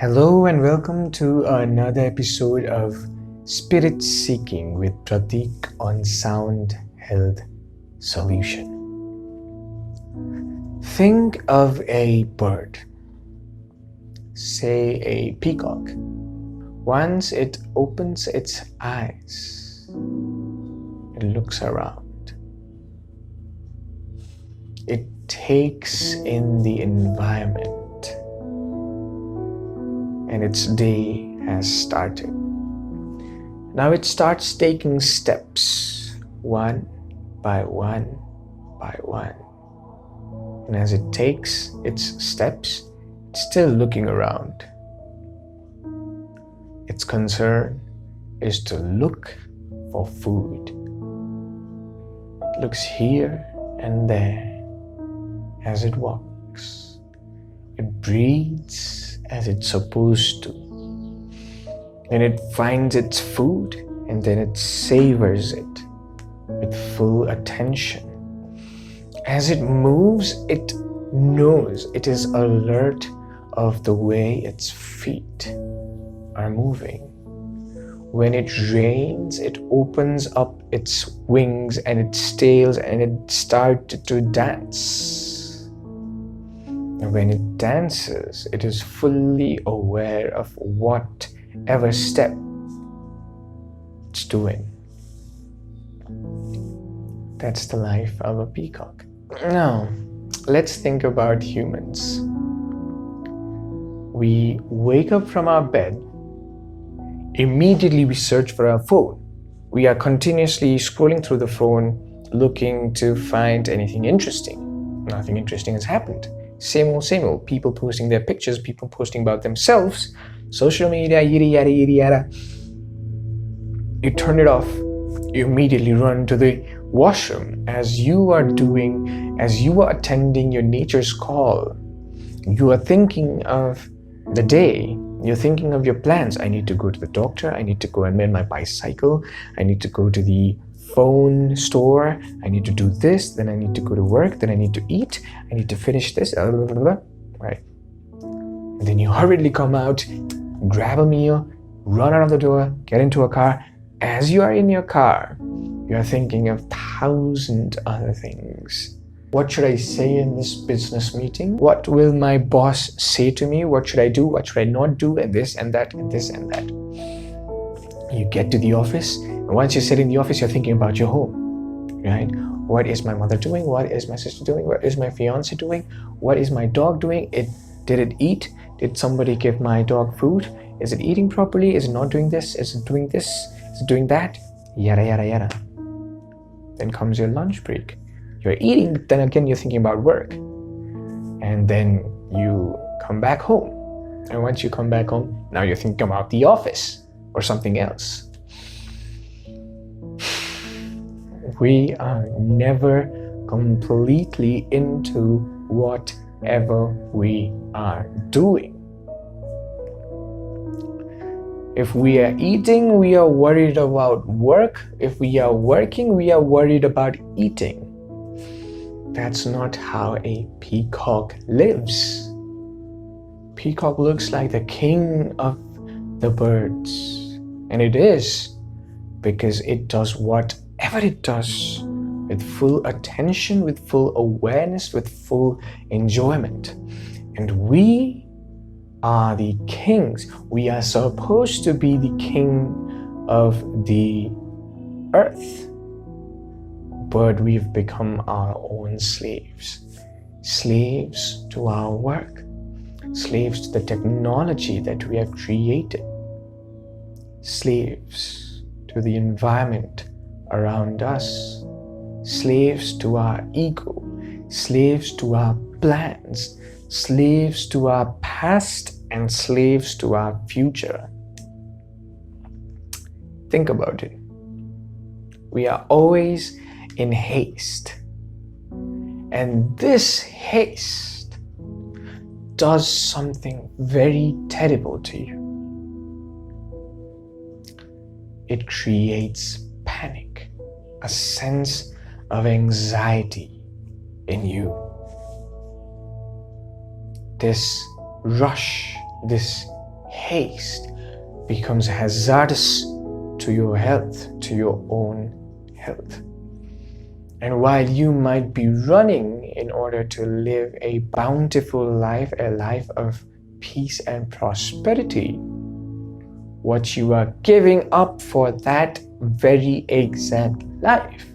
Hello and welcome to another episode of Spirit Seeking with Pratick on Sound Health Solution. Think of a bird, say a peacock. Once it opens its eyes, it looks around. It takes in the environment. And its day has started. Now it starts taking steps, one by one by one. And as it takes its steps, it's still looking around. Its concern is to look for food. It looks here and there as it walks. It breathes as it's supposed to. And it finds its food and then it savors it with full attention. As it moves, it knows, it is alert of the way its feet are moving. When it rains, it opens up its wings and its tails and it starts to dance. And when it dances, it is fully aware of whatever step it's doing. That's the life of a peacock. Now, let's think about humans. We wake up from our bed, immediately we search for our phone. We are continuously scrolling through the phone, looking to find anything interesting. Nothing interesting has happened. Same old, people posting their pictures, people posting about themselves, social media, yada, yada. You turn it off, you immediately run to the washroom as you are attending your nature's call. You are thinking of the day, you're thinking of your plans. I need to go to the doctor, I need to go and mend my bicycle, I need to go to the phone store, I need to do this, then I need to go to work, then I need to eat, I need to finish this, right? And then you hurriedly come out, grab a meal, run out of the door, get into a car. As you are in your car, you are thinking of 1,000 other things. What should I say in this business meeting? What will my boss say to me? What should I do? What should I not do? And this and that and this and that. You get to the office, and once you sit in the office, you're thinking about your home, right? What is my mother doing? What is my sister doing? What is my fiance doing? What is my dog doing? Did it eat? Did somebody give my dog food? Is it eating properly? Is it not doing this? Is it doing this? Is it doing that? Yada, yada, yada. Then comes your lunch break. You're eating, but then again, you're thinking about work. And then you come back home. And once you come back home, now you're thinking about the office or something else. We are never completely into whatever we are doing. If we are eating, we are worried about work. If we are working, we are worried about eating. That's not how a peacock lives. Peacock looks like the king of the birds. And it is, because it does whatever it does with full attention, with full awareness, with full enjoyment. And we are the kings. We are supposed to be the king of the earth. But we've become our own slaves. Slaves to our work. Slaves to the technology that we have created. Slaves to the environment around us. Slaves to our ego. Slaves to our plans. Slaves to our past and slaves to our future. Think about it. We are always in haste. And this haste does something very terrible to you. It creates panic, a sense of anxiety in you. This rush, this haste becomes hazardous to your health, to your own health. And while you might be running in order to live a bountiful life, a life of peace and prosperity, what you are giving up for that very exact life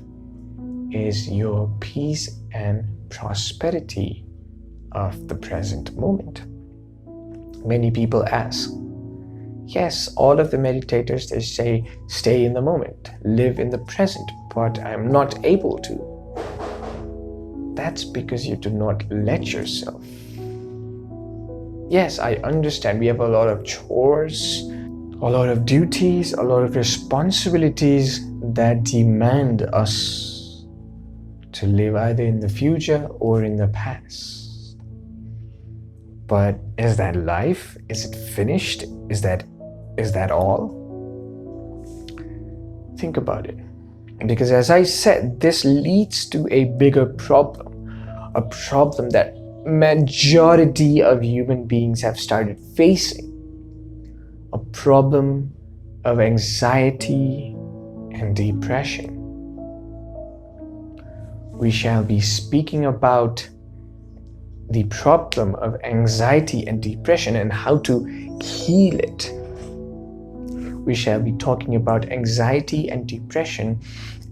is your peace and prosperity of the present moment. Many people ask, yes, all of the meditators, they say, stay in the moment, live in the present, but I'm not able to. That's because you do not let yourself. Yes, I understand we have a lot of chores, a lot of duties, a lot of responsibilities that demand us to live either in the future or in the past. But is that life? Is it finished? Is that all? Think about it. Because as I said, this leads to a bigger problem, a problem that majority of human beings have started facing, a problem of anxiety and depression. We shall be speaking about the problem of anxiety and depression and how to heal it. We shall be talking about anxiety and depression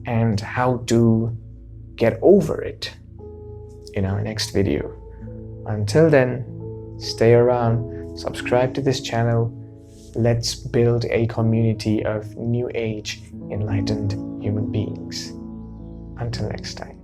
and how to get over it in our next video. Until then, stay around, subscribe to this channel. Let's build a community of new age, enlightened human beings. Until next time.